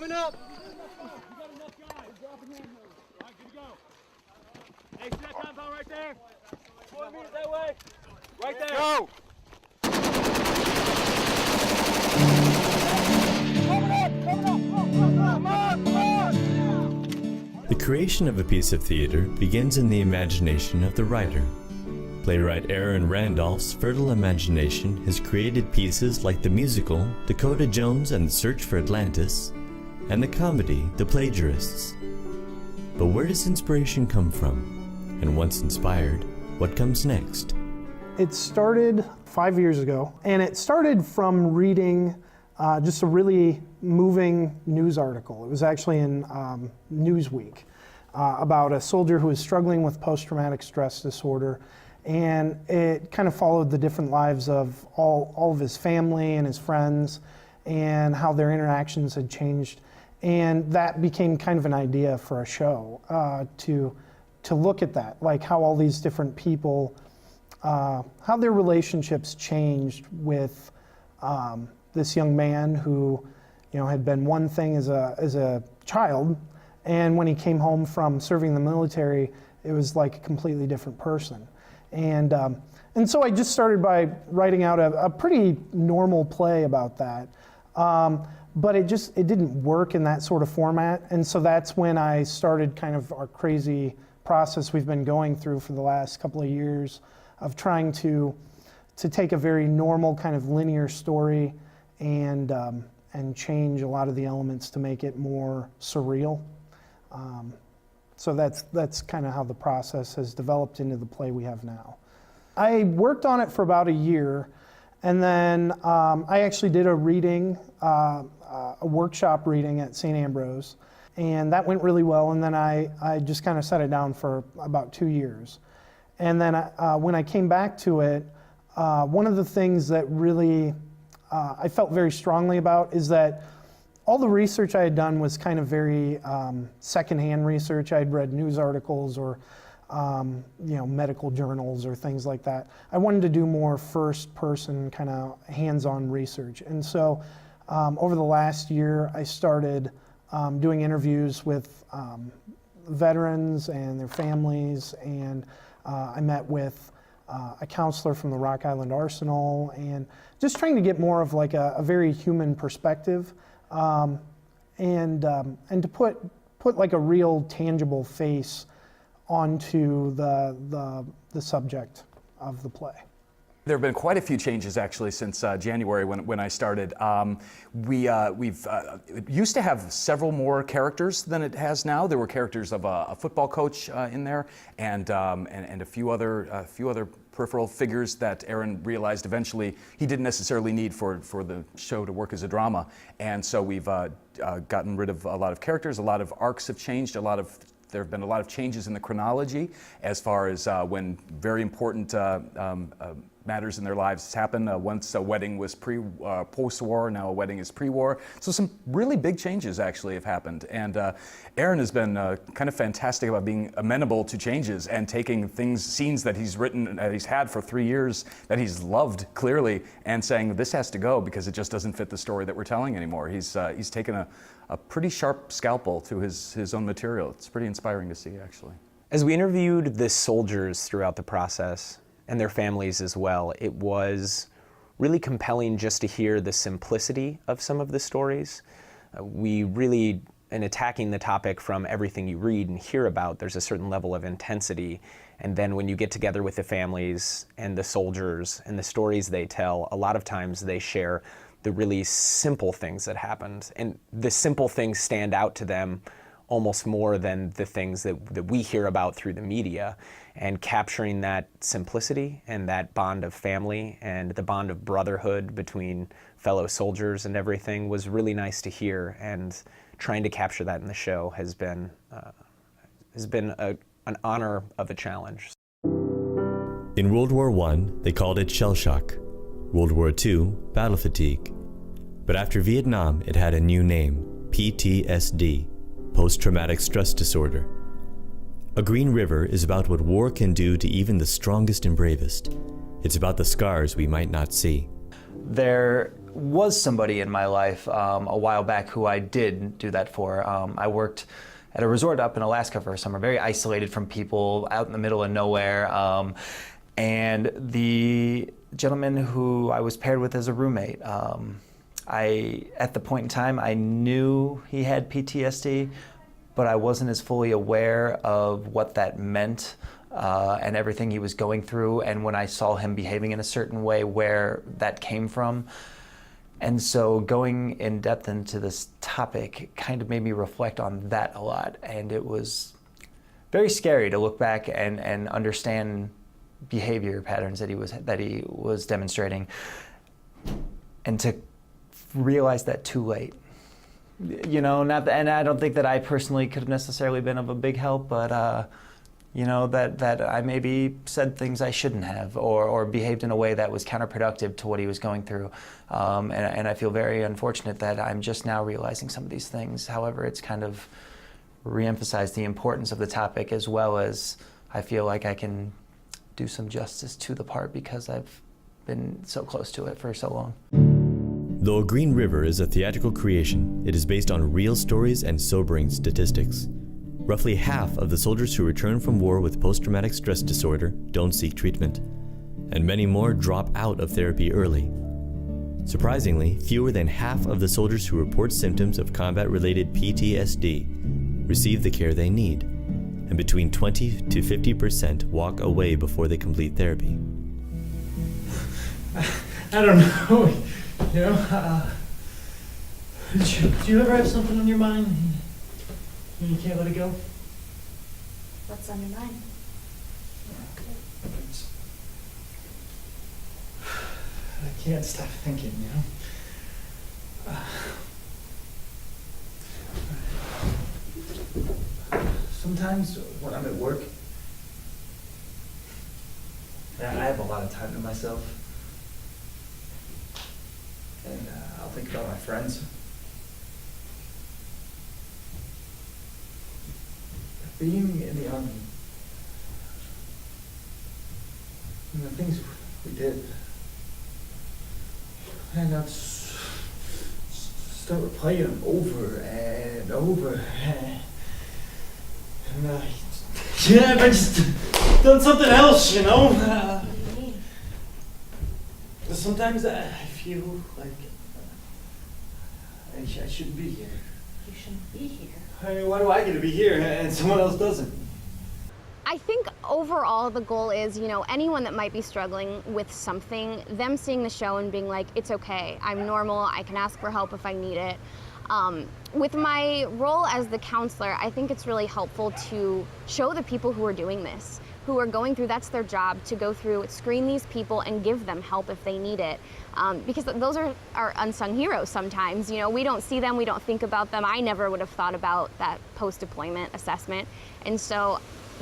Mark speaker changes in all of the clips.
Speaker 1: Open up. You got enough guys. Dropping in. All right, good to go. Hey, see that compound right there? 4 meters that way. Right there. Go.
Speaker 2: The creation of a piece of theater begins in the imagination of the writer. Playwright Aaron Randolph's fertile imagination has created pieces like the musical Dakota Jones and the Search for Atlantis, and the comedy The Plagiarists. But where does inspiration come from? And once inspired, what comes next?
Speaker 3: It started 5 years ago, and it started from reading just a really moving news article. It was actually in Newsweek about a soldier who was struggling with post-traumatic stress disorder, and it kind of followed the different lives of all of his family and his friends and how their interactions had changed. And that became kind of an idea for a show to look at that, like how all these different people, how their relationships changed with this young man who, had been one thing as a child, and when he came home from serving in the military, it was like a completely different person. And so I just started by writing out a pretty normal play about that. But it didn't work in that sort of format. And so that's when I started kind of our crazy process we've been going through for the last couple of years of trying to take a very normal kind of linear story and change a lot of the elements to make it more surreal. So that's kind of how the process has developed into the play we have now. I worked on it for about a year, and then I actually did a reading, a workshop reading at St. Ambrose, and that went really well, and then I just kind of set it down for about 2 years. And then when I came back to it, one of the things that really I felt very strongly about is that all the research I had done was kind of very secondhand research. I had read news articles or medical journals or things like that. I wanted to do more first-person kind of hands-on research. And so over the last year, I started doing interviews with veterans and their families, and I met with a counselor from the Rock Island Arsenal, and just trying to get more of like a very human perspective. And to put like a real tangible face onto the subject of the play.
Speaker 4: There have been quite a few changes actually since January when I started. We've used to have several more characters than it has now. There were characters of a football coach in there, and a few other peripheral figures that Aaron realized eventually he didn't necessarily need for the show to work as a drama. And so we've gotten rid of a lot of characters. A lot of arcs have changed. There have been a lot of changes in the chronology as far as when very important matters in their lives happen. Once a wedding was post-war, now a wedding is pre-war. So some really big changes actually have happened. And Aaron has been kind of fantastic about being amenable to changes and taking scenes that he's written, that he's had for 3 years, that he's loved clearly, and saying this has to go because it just doesn't fit the story that we're telling anymore. He's taken a pretty sharp scalpel to his own material. It's pretty inspiring to see, actually.
Speaker 5: As we interviewed the soldiers throughout the process, and their families as well, it was really compelling just to hear the simplicity of some of the stories. We really, in attacking the topic from everything you read and hear about, there's a certain level of intensity. And then when you get together with the families and the soldiers and the stories they tell, a lot of times they share the really simple things that happened. And the simple things stand out to them almost more than the things that we hear about through the media. And capturing that simplicity and that bond of family and the bond of brotherhood between fellow soldiers and everything was really nice to hear. And trying to capture that in the show has been an honor of a challenge.
Speaker 2: In World War I, they called it shell shock. World War II, battle fatigue. But after Vietnam, it had a new name, PTSD, post-traumatic stress disorder. A Green River is about what war can do to even the strongest and bravest. It's about the scars we might not see.
Speaker 6: There was somebody in my life a while back who I did do that for. I worked at a resort up in Alaska for a summer, very isolated from people, out in the middle of nowhere. And the gentleman who I was paired with as a roommate, at the point in time, I knew he had PTSD, but I wasn't as fully aware of what that meant and everything he was going through, and when I saw him behaving in a certain way, where that came from. And so going in depth into this topic kind of made me reflect on that a lot, and it was very scary to look back and understand behavior patterns that he was demonstrating, and to realize that too late. You know, and I don't think that I personally could have necessarily been of a big help, but you know, that I maybe said things I shouldn't have, or behaved in a way that was counterproductive to what he was going through. And I feel very unfortunate that I'm just now realizing some of these things. However, it's kind of reemphasized the importance of the topic, as well as I feel like I can do some justice to the part because I've been so close to it for so long.
Speaker 2: Though Green River is a theatrical creation, it is based on real stories and sobering statistics. Roughly half of the soldiers who return from war with post-traumatic stress disorder don't seek treatment, and many more drop out of therapy early. Surprisingly, fewer than half of the soldiers who report symptoms of combat-related PTSD receive the care they need, and between 20 to 50% walk away before they complete therapy.
Speaker 7: I don't know, you know, do you ever have something on your mind and you can't let it go?
Speaker 8: What's on your mind?
Speaker 7: I can't stop thinking, you know. Sometimes when I'm at work, I have a lot of time to myself. And I'll think about my friends. Being in the Army, and the things we did, and I'd start replaying them over and over, and yeah, if I just done something else, you know. Sometimes I feel like I shouldn't be here.
Speaker 8: You shouldn't be here.
Speaker 7: I mean, why do I get to be here and someone else doesn't?
Speaker 9: I think overall the goal is, you know, anyone that might be struggling with something, them seeing the show and being like, it's okay, I'm normal, I can ask for help if I need it. With my role as the counselor, I think it's really helpful to show the people who are doing this, who are going through, that's their job, to go through, screen these people and give them help if they need it. Because those are our unsung heroes sometimes. You know, we don't see them, we don't think about them. I never would have thought about that post-deployment assessment. And so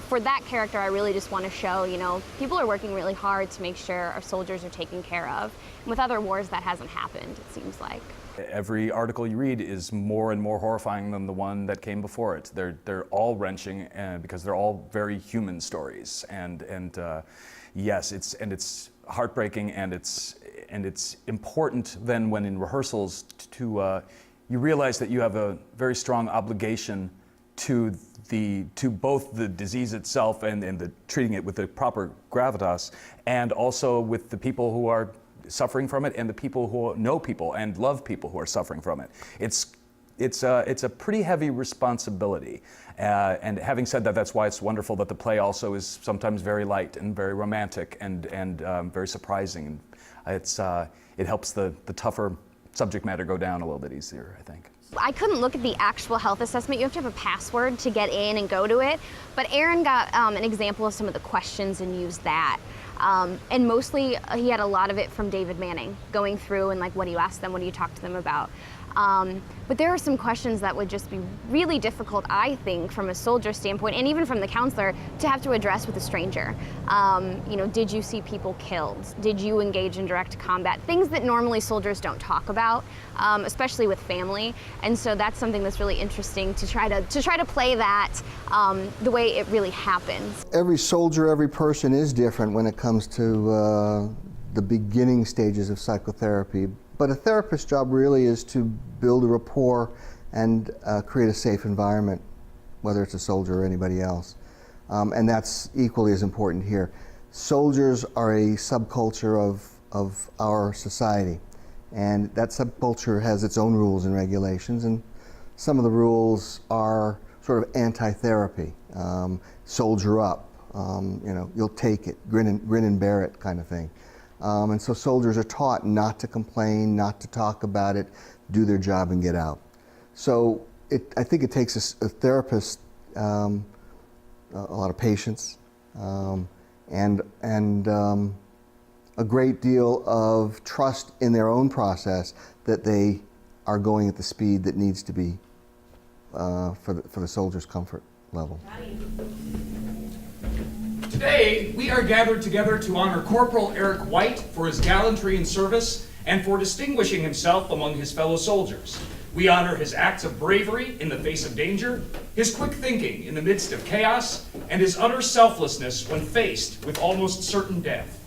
Speaker 9: for that character, I really just want to show, you know, people are working really hard to make sure our soldiers are taken care of. And with other wars, that hasn't happened, it seems like.
Speaker 4: Every article you read is more and more horrifying than the one that came before it. They're all wrenching because they're all very human stories, and yes, it's heartbreaking, and it's important then when in rehearsals to you realize that you have a very strong obligation to both the disease itself and the treating it with the proper gravitas, and also with the people who are suffering from it and the people who know people and love people who are suffering from it. It's a pretty heavy responsibility. And having said that, that's why it's wonderful that the play also is sometimes very light and very romantic and very surprising. And it helps the tougher subject matter go down a little bit easier, I think.
Speaker 9: I couldn't look at the actual health assessment. You have to have a password to get in and go to it. But Aaron got an example of some of the questions and used that. And mostly he had a lot of it from David Manning, going through and like, what do you ask them, what do you talk to them about? But there are some questions that would just be really difficult, I think, from a soldier standpoint, and even from the counselor, to have to address with a stranger. You know, did you see people killed? Did you engage in direct combat? Things that normally soldiers don't talk about, especially with family. And so that's something that's really interesting to try to play that the way it really happens.
Speaker 10: Every soldier, every person is different when it comes to the beginning stages of psychotherapy. But a therapist's job really is to build a rapport and create a safe environment, whether it's a soldier or anybody else. And that's equally as important here. Soldiers are a subculture of our society, and that subculture has its own rules and regulations, and some of the rules are sort of anti-therapy. Soldier up, you'll take it, grin and bear it kind of thing. And so soldiers are taught not to complain, not to talk about it, do their job and get out. So I think it takes a therapist a lot of patience and a great deal of trust in their own process that they are going at the speed that needs to be for the soldier's comfort level.
Speaker 11: Today, we are gathered together to honor Corporal Eric White for his gallantry in service and for distinguishing himself among his fellow soldiers. We honor his acts of bravery in the face of danger, his quick thinking in the midst of chaos, and his utter selflessness when faced with almost certain death.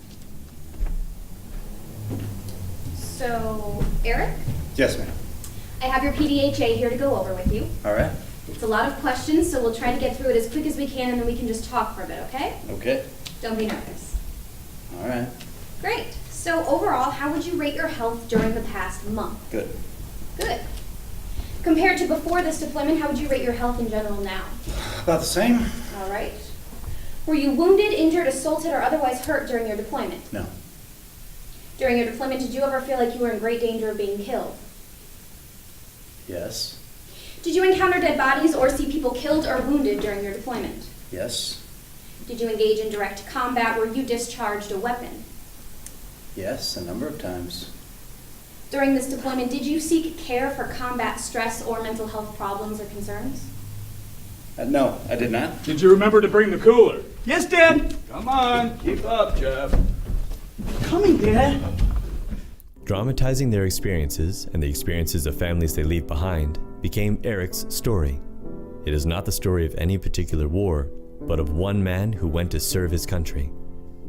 Speaker 12: So, Eric?
Speaker 13: Yes, ma'am.
Speaker 12: I have your PDHA here to go over with you.
Speaker 13: All right.
Speaker 12: It's a lot of questions, so we'll try to get through it as quick as we can, and then we can just talk for a bit, okay?
Speaker 13: Okay.
Speaker 12: Don't be nervous.
Speaker 13: All right.
Speaker 12: Great. So, overall, how would you rate your health during the past month?
Speaker 13: Good.
Speaker 12: Good. Compared to before this deployment, how would you rate your health in general now?
Speaker 13: About the same.
Speaker 12: All right. Were you wounded, injured, assaulted, or otherwise hurt during your deployment?
Speaker 13: No.
Speaker 12: During your deployment, did you ever feel like you were in great danger of being killed?
Speaker 13: Yes.
Speaker 12: Did you encounter dead bodies or see people killed or wounded during your deployment?
Speaker 13: Yes.
Speaker 12: Did you engage in direct combat where you discharged a weapon?
Speaker 13: Yes, a number of times.
Speaker 12: During this deployment, did you seek care for combat stress or mental health problems or concerns?
Speaker 13: No, I did not.
Speaker 11: Did you remember to bring the cooler?
Speaker 13: Yes, Dad.
Speaker 11: Come on, keep up, Jeff.
Speaker 13: Coming, Dad.
Speaker 2: Dramatizing their experiences and the experiences of families they leave behind became Eric's story. It is not the story of any particular war, but of one man who went to serve his country,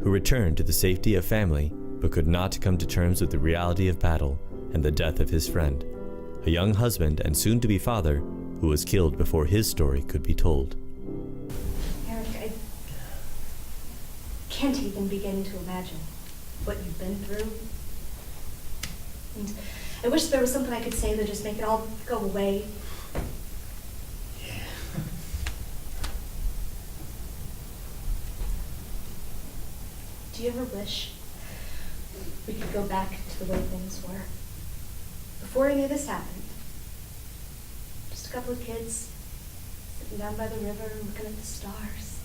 Speaker 2: who returned to the safety of family, but could not come to terms with the reality of battle and the death of his friend, a young husband and soon-to-be father who was killed before his story could be told.
Speaker 8: Eric, I can't even begin to imagine what you've been through. And I wish there was something I could say to just make it all go away.
Speaker 13: Yeah.
Speaker 8: Do you ever wish we could go back to the way things were? Before any of this happened. Just a couple of kids sitting down by the river looking at the stars.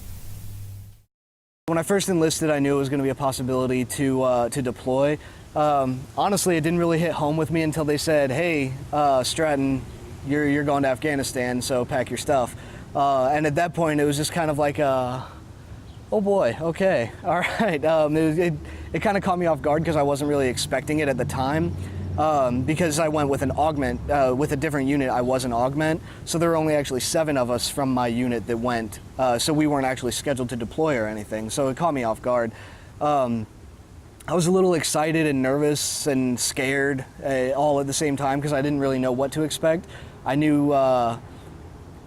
Speaker 14: When I first enlisted, I knew it was going to be a possibility to deploy. Honestly, it didn't really hit home with me until they said, "Hey, Stratton, you're going to Afghanistan, so pack your stuff." And at that point, it was just kind of like, "Oh boy, okay, all right." It kind of caught me off guard because I wasn't really expecting it at the time. Because I went with an augment, with a different unit, I was an augment, so there were only actually 7 of us from my unit that went, so we weren't actually scheduled to deploy or anything, so it caught me off guard. I was a little excited and nervous and scared all at the same time because I didn't really know what to expect. I knew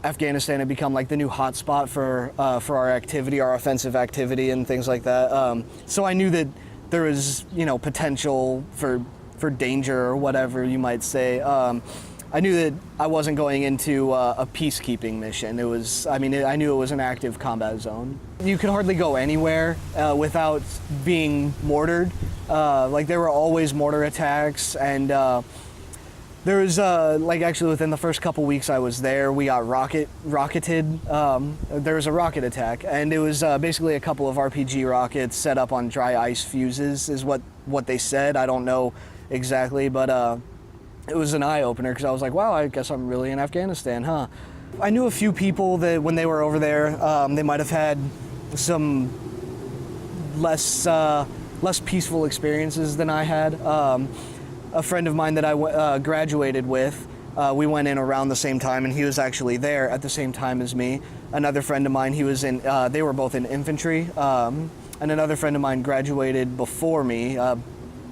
Speaker 14: Afghanistan had become like the new hotspot for our activity, our offensive activity and things like that. So I knew that there was, potential for danger or whatever you might say. I knew that I wasn't going into a peacekeeping mission. I knew it was an active combat zone. You could hardly go anywhere without being mortared. There were always mortar attacks, and there was, actually within the first couple weeks I was there, we got rocketed. There was a rocket attack, and it was basically a couple of RPG rockets set up on dry ice fuses is what they said. I don't know exactly, but it was an eye-opener because I was like, wow, I guess I'm really in Afghanistan, huh? I knew a few people that when they were over there, they might have had some less peaceful experiences than I had. A friend of mine that I graduated with, we went in around the same time, and he was actually there at the same time as me. Another friend of mine, they were both in infantry, and another friend of mine graduated before me,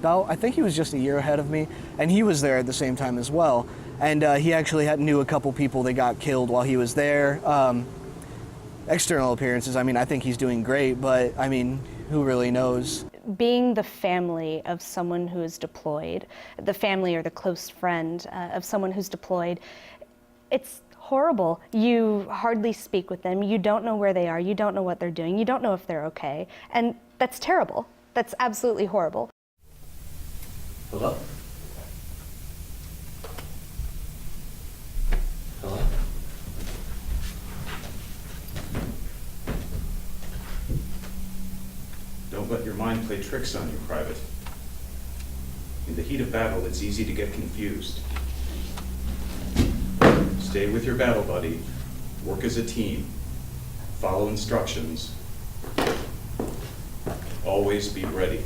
Speaker 14: I think he was just a year ahead of me, and he was there at the same time as well. And he actually knew a couple people that got killed while he was there. External appearances, I mean, I think he's doing great, but I mean, who really knows?
Speaker 15: Being the family of someone who is deployed, the family or the close friend of someone who's deployed, it's horrible. You hardly speak with them. You don't know where they are. You don't know what they're doing. You don't know if they're okay. And that's terrible. That's absolutely horrible.
Speaker 13: Hello? Hello?
Speaker 11: Don't let your mind play tricks on you, Private. In the heat of battle, it's easy to get confused. Stay with your battle buddy, work as a team, follow instructions, always be ready.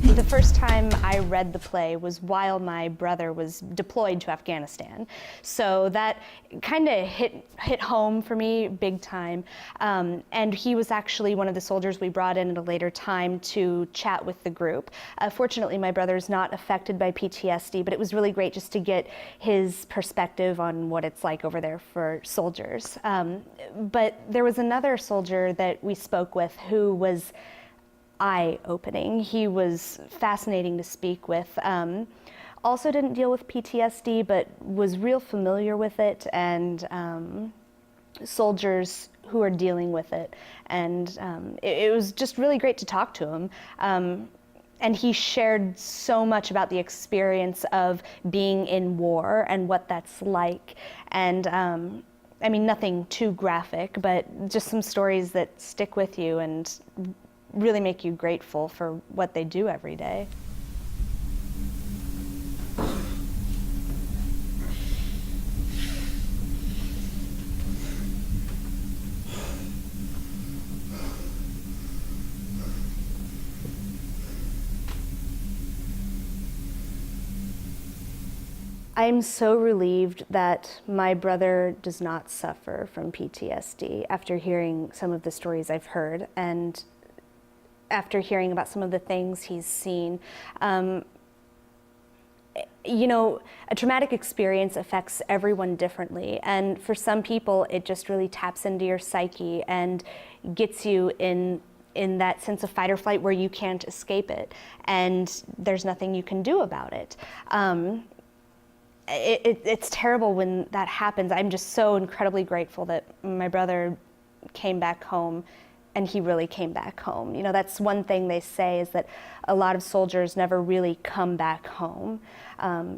Speaker 15: The first time I read the play was while my brother was deployed to Afghanistan. So that kind of hit home for me big time. And he was actually one of the soldiers we brought in at a later time to chat with the group. Fortunately, my brother's not affected by PTSD, but it was really great just to get his perspective on what it's like over there for soldiers. But there was another soldier that we spoke with who was eye-opening. He was fascinating to speak with. Also didn't deal with PTSD, but was real familiar with it, and soldiers who are dealing with it. And it was just really great to talk to him. And he shared so much about the experience of being in war and what that's like. And I mean, nothing too graphic, but just some stories that stick with you and really make you grateful for what they do every day. I'm so relieved that my brother does not suffer from PTSD after hearing some of the stories I've heard, and after hearing about some of the things he's seen. You know, a traumatic experience affects everyone differently, and for some people it just really taps into your psyche and gets you in that sense of fight or flight where you can't escape it, and there's nothing you can do about it. It's terrible when that happens. I'm just so incredibly grateful that my brother came back home, and he really came back home. You know, that's one thing they say, is that a lot of soldiers never really come back home,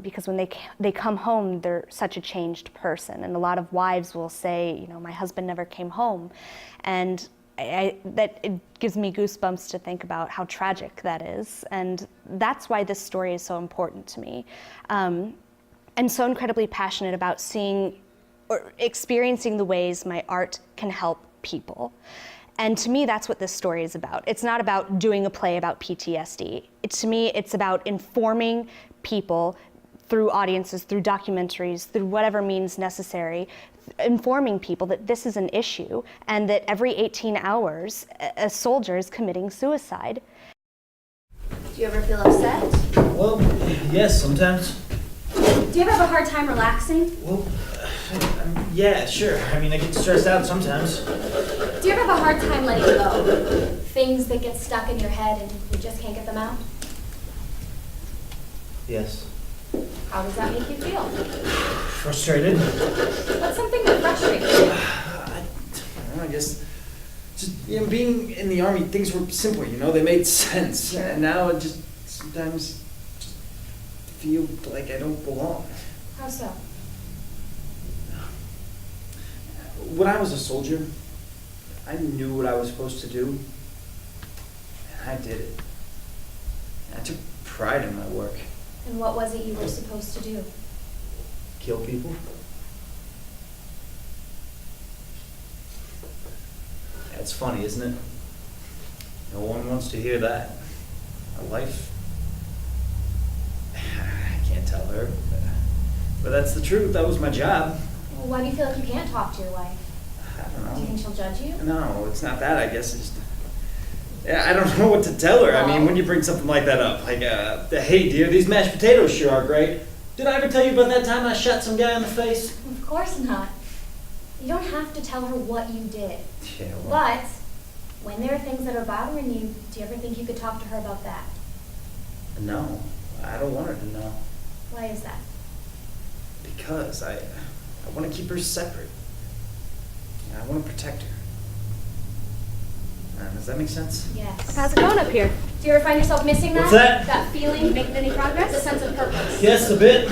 Speaker 15: because when they come home, they're such a changed person. And a lot of wives will say, you know, my husband never came home. And it gives me goosebumps to think about how tragic that is. And that's why this story is so important to me. I'm so incredibly passionate about seeing or experiencing the ways my art can help people. And to me, that's what this story is about. It's not about doing a play about PTSD. To me, it's about informing people through audiences, through documentaries, through whatever means necessary, informing people that this is an issue and that every 18 hours, a soldier is committing suicide.
Speaker 12: Do you ever feel upset?
Speaker 13: Well, yes, sometimes.
Speaker 12: Do you ever have a hard time relaxing?
Speaker 13: Well, yeah, sure. I mean, I get stressed out sometimes.
Speaker 12: Do you ever have a hard time letting go? Things that get stuck in your head and you just can't get them out?
Speaker 13: Yes.
Speaker 12: How does that make you feel?
Speaker 13: Frustrated.
Speaker 12: What's something that frustrates you?
Speaker 13: I don't know, I guess just, you know, being in the Army, things were simple, you know, they made sense.
Speaker 12: Sure.
Speaker 13: And now it just sometimes just feel like I don't belong.
Speaker 12: How so?
Speaker 13: When I was a soldier, I knew what I was supposed to do, and I did it. I took pride in my work.
Speaker 12: And what was it you were supposed to do?
Speaker 13: Kill people. That's funny, isn't it? No one wants to hear that. My wife, I can't tell her, but that's the truth. That was my job.
Speaker 12: Well, why do you feel like you can't talk to your wife?
Speaker 13: I don't know.
Speaker 12: Do you think she'll judge you?
Speaker 13: No, it's not that. I guess it's just, yeah, I don't know what to tell her. I mean, when you bring something like that up, like, hey dear, these mashed potatoes sure are great. Did I ever tell you about that time I shot some guy in the face?
Speaker 12: Of course not. You don't have to tell her what you did.
Speaker 13: Yeah, well.
Speaker 12: But when there are things that are bothering you, do you ever think you could talk to her about that?
Speaker 13: No, I don't want her to know.
Speaker 12: Why is that?
Speaker 13: Because I want to keep her separate. I want to protect her. Does that make sense?
Speaker 12: Yes.
Speaker 15: How's it going up here?
Speaker 12: Do you ever find yourself missing that?
Speaker 13: What's that?
Speaker 12: That feeling, making any progress? The sense of purpose?
Speaker 13: Yes, a bit.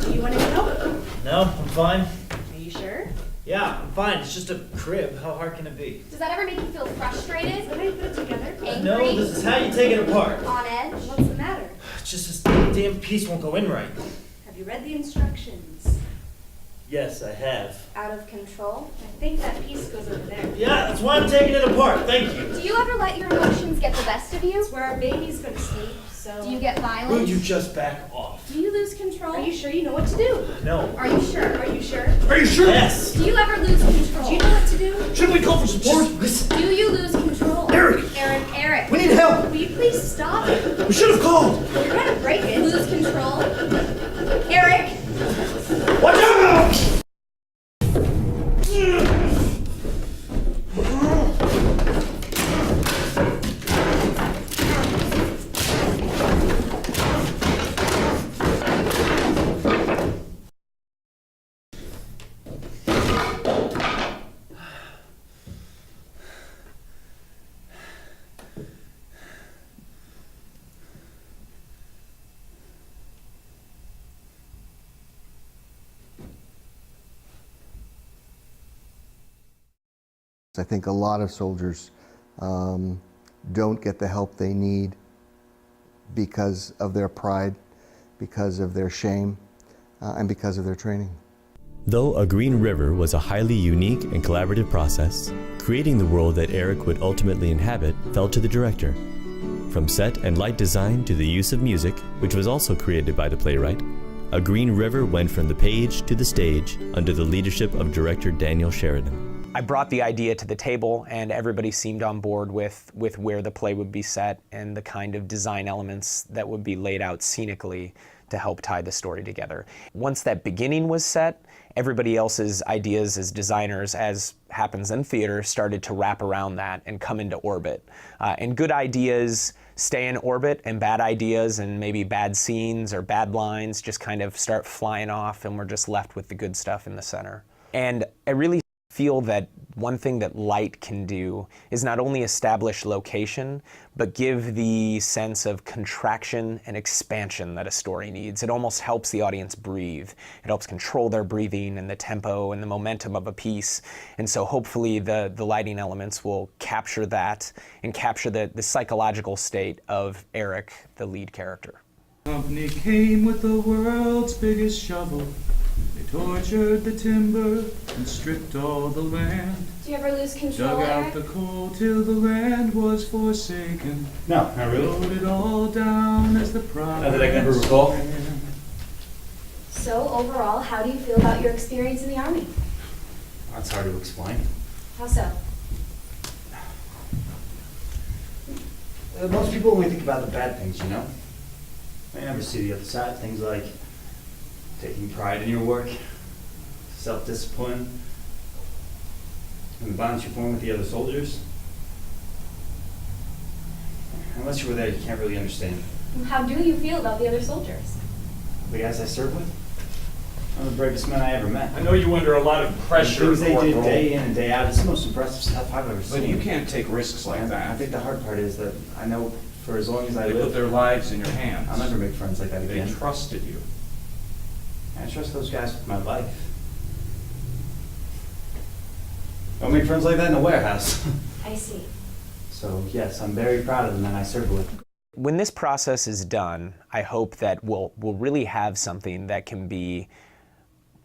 Speaker 15: Do you want any help?
Speaker 13: No, I'm fine.
Speaker 15: Are you sure?
Speaker 13: Yeah, I'm fine. It's just a crib. How hard can it be?
Speaker 12: Does that ever make you feel frustrated?
Speaker 15: Is that how you put it together?
Speaker 12: Angry?
Speaker 13: No, this is how you take it apart.
Speaker 12: On edge?
Speaker 15: What's the matter?
Speaker 13: It's just this damn piece won't go in right.
Speaker 15: Have you read the instructions?
Speaker 13: Yes, I have.
Speaker 12: Out of control?
Speaker 15: I think that piece goes over there.
Speaker 13: Yeah, that's why I'm taking it apart. Thank you.
Speaker 12: Do you ever let your emotions get the best of you?
Speaker 15: It's where our baby's gonna sleep, so...
Speaker 12: Do you get violent?
Speaker 13: Will you just back off?
Speaker 12: Do you lose control?
Speaker 15: Are you sure you know what to do?
Speaker 13: No.
Speaker 12: Are you sure?
Speaker 15: Are you sure?
Speaker 13: Are you sure? Yes.
Speaker 12: Do you ever lose control?
Speaker 15: Do you know what to do?
Speaker 13: Should we call for support? Listen.
Speaker 12: Do you lose control?
Speaker 13: Eric!
Speaker 12: Eric!
Speaker 13: We need help.
Speaker 15: Will you please stop?
Speaker 13: We should have called.
Speaker 15: You're gonna break it.
Speaker 12: Lose control? Eric!
Speaker 13: Watch out!
Speaker 10: I think a lot of soldiers don't get the help they need because of their pride, because of their shame, and because of their training.
Speaker 2: Though A Green River was a highly unique and collaborative process, creating the world that Eric would ultimately inhabit fell to the director. From set and light design to the use of music, which was also created by the playwright, A Green River went from the page to the stage under the leadership of director Daniel Sheridan.
Speaker 5: I brought the idea to the table and everybody seemed on board with where the play would be set and the kind of design elements that would be laid out scenically to help tie the story together. Once that beginning was set, everybody else's ideas as designers, as happens in theater, started to wrap around that and come into orbit. And good ideas stay in orbit, and bad ideas and maybe bad scenes or bad lines just kind of start flying off, and we're just left with the good stuff in the center. And I really feel that one thing that light can do is not only establish location, but give the sense of contraction and expansion that a story needs. It almost helps the audience breathe. It helps control their breathing and the tempo and the momentum of a piece. And so hopefully the lighting elements will capture that and capture the psychological state of Eric, the lead character.
Speaker 1: Company came with the world's biggest shovel. They tortured the timber and stripped all the land.
Speaker 12: Do you ever lose control,
Speaker 1: Dug out
Speaker 12: Eric?
Speaker 1: the coal till the land was forsaken.
Speaker 13: No, not really.
Speaker 1: Wrote it all down as the promise.
Speaker 13: Not that I can ever recall.
Speaker 12: So, overall, how do you feel about your experience in the Army?
Speaker 13: That's hard to explain.
Speaker 12: How so?
Speaker 13: Most people only think about the bad things, you know? They never see the other side. Things like taking pride in your work, self-discipline, and the bonds you form with the other soldiers. Unless you were there, you can't really understand.
Speaker 12: How do you feel about the other soldiers?
Speaker 13: The guys I served with, one of the bravest men I ever met.
Speaker 11: I know you under a lot of pressure,
Speaker 13: The things they did
Speaker 11: Corporal.
Speaker 13: day in and day out, it's the most impressive stuff I've ever seen.
Speaker 11: But you can't take risks like
Speaker 13: I
Speaker 11: that.
Speaker 13: think the hard part is that I know for as long as I
Speaker 11: They
Speaker 13: live,
Speaker 11: put their lives in your hands.
Speaker 13: I'll never make friends like that
Speaker 11: They
Speaker 13: again.
Speaker 11: trusted you.
Speaker 13: I trust those guys with my life. Don't make friends like that in the warehouse.
Speaker 12: I see.
Speaker 13: So yes, I'm very proud of the men I served with.
Speaker 5: When this process is done, I hope that we'll really have something that can be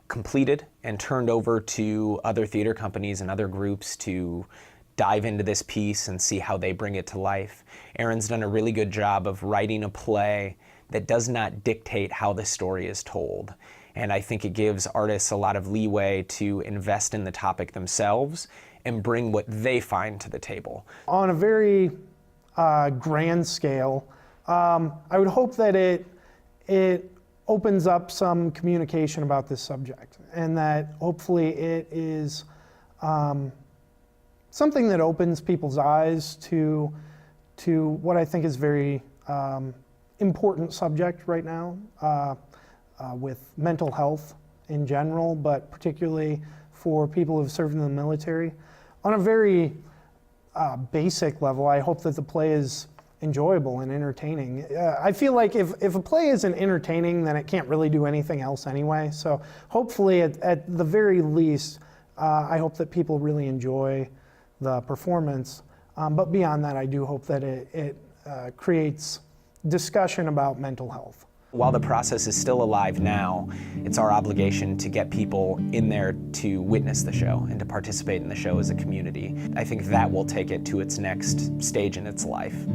Speaker 5: completed and turned over to other theater companies and other groups to dive into this piece and see how they bring it to life. Aaron's done a really good job of writing a play that does not dictate how the story is told. And I think it gives artists a lot of leeway to invest in the topic themselves and bring what they find to the table.
Speaker 3: On a very grand scale, I would hope that it opens up some communication about this subject, and that hopefully it is something that opens people's eyes to what I think is very important subject right now with mental health in general, but particularly for people who have served in the military. On a very basic level, I hope that the play is enjoyable and entertaining. I feel like if a play isn't entertaining, then it can't really do anything else anyway. So hopefully, at the very least, I hope that people really enjoy the performance. But beyond that, I do hope that it creates discussion about mental health.
Speaker 5: While the process is still alive now, it's our obligation to get people in there to witness the show and to participate in the show as a community. I think that will take it to its next stage in its life.